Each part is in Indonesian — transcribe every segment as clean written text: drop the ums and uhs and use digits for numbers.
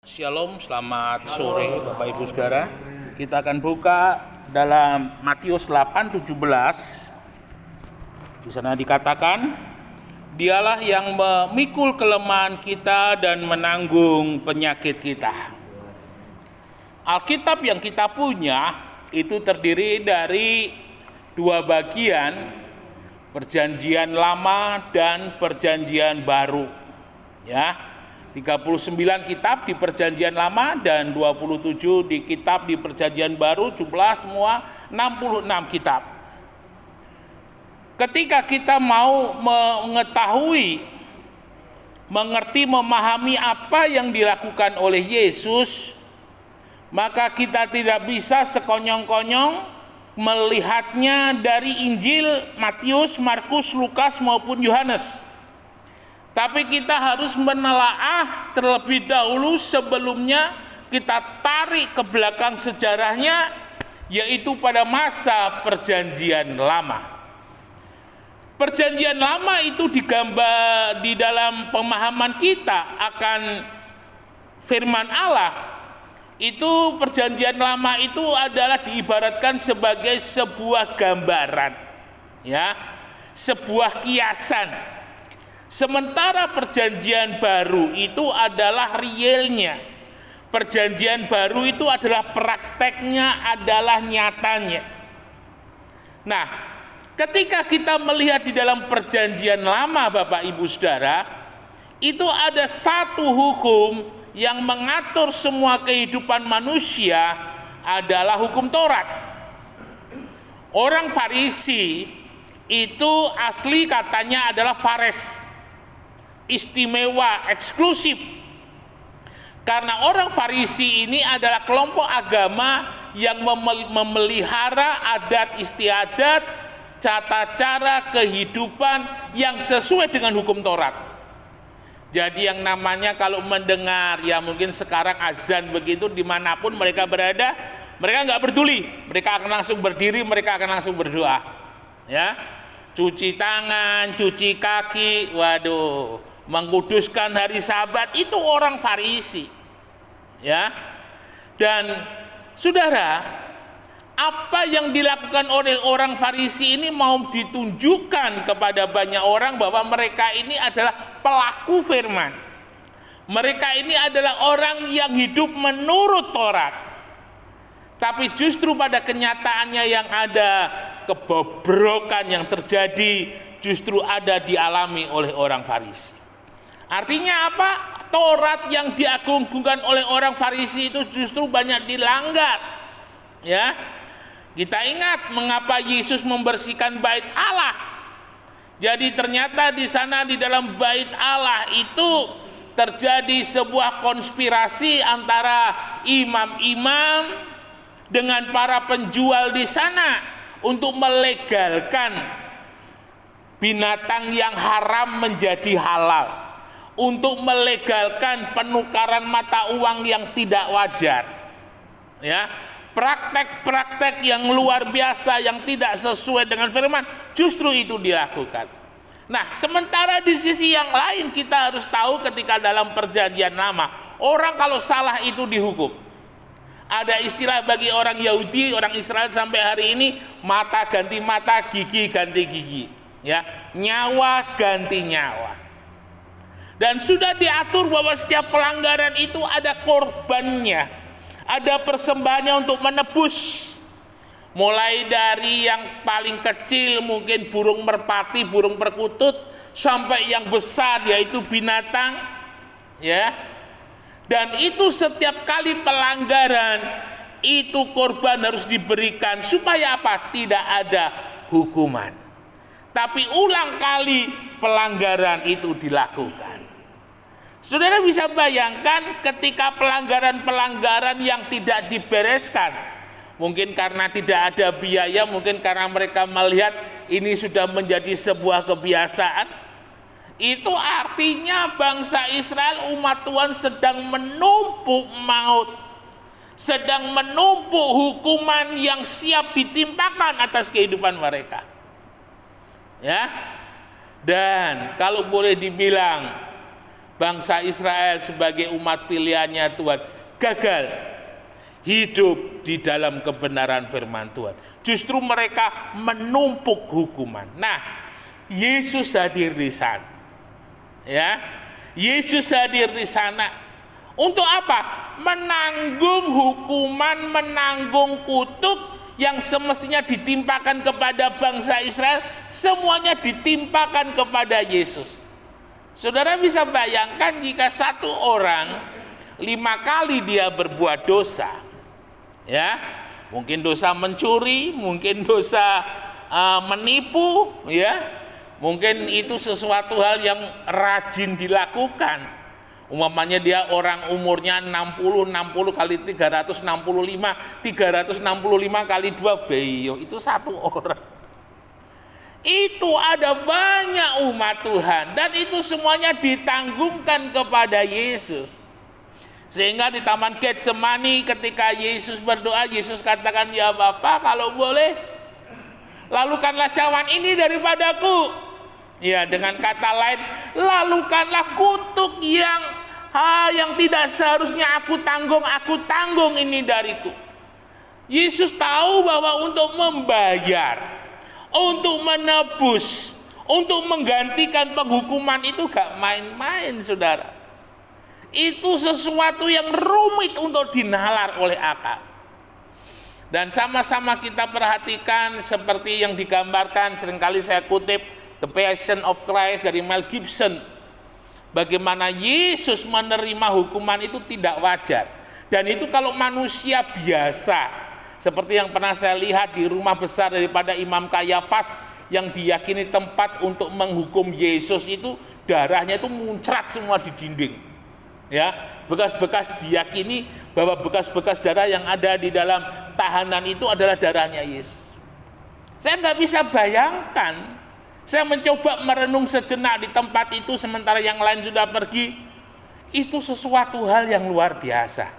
Shalom, selamat sore Bapak Ibu Saudara. Kita akan buka dalam Matius 8:17. Di sana dikatakan, Dialah yang memikul kelemahan kita dan menanggung penyakit kita. Alkitab yang kita punya itu terdiri dari dua bagian, Perjanjian Lama dan Perjanjian Baru. Ya. 39 kitab di Perjanjian Lama dan 27 di kitab di Perjanjian Baru, jumlah semua 66 kitab. Ketika kita mau mengetahui, mengerti, memahami apa yang dilakukan oleh Yesus, maka kita tidak bisa sekonyong-konyong melihatnya dari Injil Matius, Markus, Lukas maupun Yohanes. Tapi kita harus menelaah terlebih dahulu sebelumnya kita tarik ke belakang sejarahnya, yaitu pada masa Perjanjian Lama. Perjanjian Lama itu digambar di dalam pemahaman kita akan firman Allah. Itu Perjanjian Lama itu adalah diibaratkan sebagai sebuah gambaran, ya, sebuah kiasan. Sementara Perjanjian Baru itu adalah realnya. Perjanjian Baru itu adalah prakteknya, adalah nyatanya. Nah, ketika kita melihat di dalam Perjanjian Lama, Bapak Ibu Saudara, itu ada satu hukum yang mengatur semua kehidupan manusia, adalah hukum Taurat. Orang Farisi itu asli katanya adalah Fares, istimewa, eksklusif. Karena orang Farisi ini adalah kelompok agama yang memelihara adat istiadat, tata cara kehidupan yang sesuai dengan hukum Taurat. Jadi yang namanya kalau mendengar, ya mungkin sekarang azan begitu, dimanapun mereka berada, mereka nggak peduli, mereka akan langsung berdiri, mereka akan langsung berdoa, ya, cuci tangan, cuci kaki, waduh, mengkuduskan hari Sabat, itu orang Farisi, ya. Dan saudara, apa yang dilakukan oleh orang Farisi ini mau ditunjukkan kepada banyak orang bahwa mereka ini adalah pelaku firman. Mereka ini adalah orang yang hidup menurut Taurat. Tapi justru pada kenyataannya yang ada kebobrokan yang terjadi justru ada dialami oleh orang Farisi. Artinya apa? Taurat yang diagung-agungkan oleh orang Farisi itu justru banyak dilanggar. Ya. Kita ingat mengapa Yesus membersihkan bait Allah. Jadi ternyata di sana di dalam bait Allah itu terjadi sebuah konspirasi antara imam-imam dengan para penjual di sana untuk melegalkan binatang yang haram menjadi halal, untuk melegalkan penukaran mata uang yang tidak wajar, ya, praktek-praktek yang luar biasa yang tidak sesuai dengan firman justru itu dilakukan. Nah, sementara di sisi yang lain kita harus tahu ketika dalam Perjanjian Lama orang kalau salah itu dihukum. Ada istilah bagi orang Yahudi, orang Israel sampai hari ini, mata ganti mata, gigi ganti gigi, ya, nyawa ganti nyawa. Dan sudah diatur bahwa setiap pelanggaran itu ada korbannya, ada persembahannya untuk menebus. Mulai dari yang paling kecil mungkin burung merpati, burung perkutut, sampai yang besar yaitu binatang, ya. Dan itu setiap kali pelanggaran itu korban harus diberikan supaya apa? Tidak ada hukuman. Tapi ulang kali pelanggaran itu dilakukan. Saudara bisa bayangkan ketika pelanggaran-pelanggaran yang tidak dibereskan, mungkin karena tidak ada biaya, mungkin karena mereka melihat ini sudah menjadi sebuah kebiasaan, itu artinya bangsa Israel, umat Tuhan sedang menumpuk maut, sedang menumpuk hukuman yang siap ditimpakan atas kehidupan mereka, ya. Dan kalau boleh dibilang bangsa Israel sebagai umat pilihannya Tuhan gagal hidup di dalam kebenaran firman Tuhan. Justru mereka menumpuk hukuman. Nah, Yesus hadir di sana. Ya, Yesus hadir di sana untuk apa? Menanggung hukuman, menanggung kutuk yang semestinya ditimpakan kepada bangsa Israel, semuanya ditimpakan kepada Yesus. Saudara bisa bayangkan jika satu orang 5 kali dia berbuat dosa, ya, mungkin dosa mencuri, mungkin dosa menipu, ya, mungkin itu sesuatu hal yang rajin dilakukan. Umpamanya dia orang umurnya 60 kali 365 kali 2 beyo, itu satu orang. Itu ada banyak umat Tuhan dan itu semuanya ditanggungkan kepada Yesus. Sehingga di Taman Getsemani ketika Yesus berdoa, Yesus katakan, "Ya Bapa, kalau boleh lalukanlah cawan ini daripadaku." Ya, dengan kata lain, lalukanlah kutuk yang tidak seharusnya aku tanggung ini dariku. Yesus tahu bahwa untuk membayar, untuk menebus, untuk menggantikan penghukuman itu gak main-main, saudara. Itu sesuatu yang rumit untuk dinalar oleh akal. Dan sama-sama kita perhatikan seperti yang digambarkan, seringkali saya kutip The Passion of Christ dari Mel Gibson. Bagaimana Yesus menerima hukuman itu tidak wajar. Dan itu kalau manusia biasa, seperti yang pernah saya lihat di rumah besar daripada Imam Kayafas yang diyakini tempat untuk menghukum Yesus, itu darahnya itu muncrat semua di dinding. Ya, bekas-bekas diyakini bahwa bekas-bekas darah yang ada di dalam tahanan itu adalah darahnya Yesus. Saya nggak bisa bayangkan. Saya mencoba merenung sejenak di tempat itu sementara yang lain sudah pergi. Itu sesuatu hal yang luar biasa.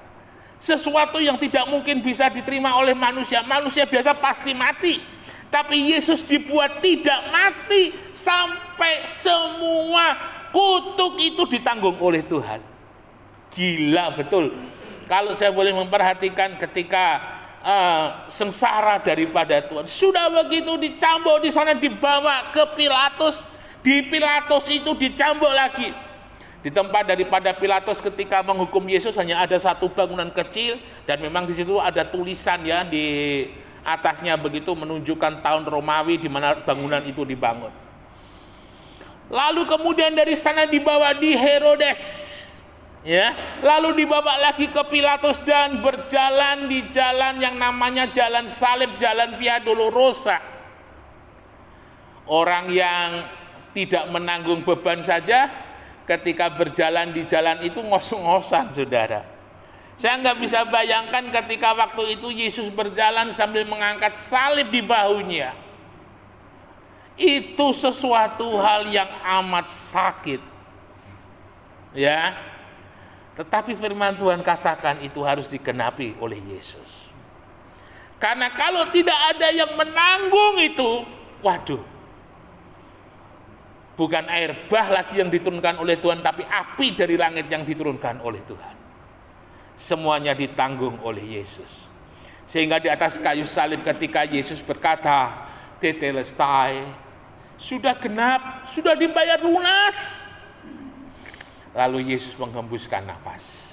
Sesuatu yang tidak mungkin bisa diterima oleh manusia. Manusia biasa pasti mati. Tapi Yesus dibuat tidak mati sampai semua kutuk itu ditanggung oleh Tuhan. Gila betul. Kalau saya boleh memperhatikan ketika sengsara daripada Tuhan, sudah begitu dicambuk di sana, dibawa ke Pilatus. Di Pilatus itu dicambuk lagi. Di tempat daripada Pilatus ketika menghukum Yesus hanya ada satu bangunan kecil dan memang di situ ada tulisan ya di atasnya begitu menunjukkan tahun Romawi di mana bangunan itu dibangun. Lalu kemudian dari sana dibawa di Herodes, ya, lalu dibawa lagi ke Pilatus dan berjalan di jalan yang namanya jalan salib, jalan Via Dolorosa. Orang yang tidak menanggung beban saja ketika berjalan di jalan itu ngos-ngosan, saudara. Saya nggak bisa bayangkan ketika waktu itu Yesus berjalan sambil mengangkat salib di bahunya. Itu sesuatu hal yang amat sakit, ya. Tetapi firman Tuhan katakan itu harus digenapi oleh Yesus. Karena kalau tidak ada yang menanggung itu, waduh, bukan air bah lagi yang diturunkan oleh Tuhan, tapi api dari langit yang diturunkan oleh Tuhan. Semuanya ditanggung oleh Yesus. Sehingga di atas kayu salib ketika Yesus berkata, "Tetelestai," sudah genap, sudah dibayar lunas. Lalu Yesus menghembuskan nafas.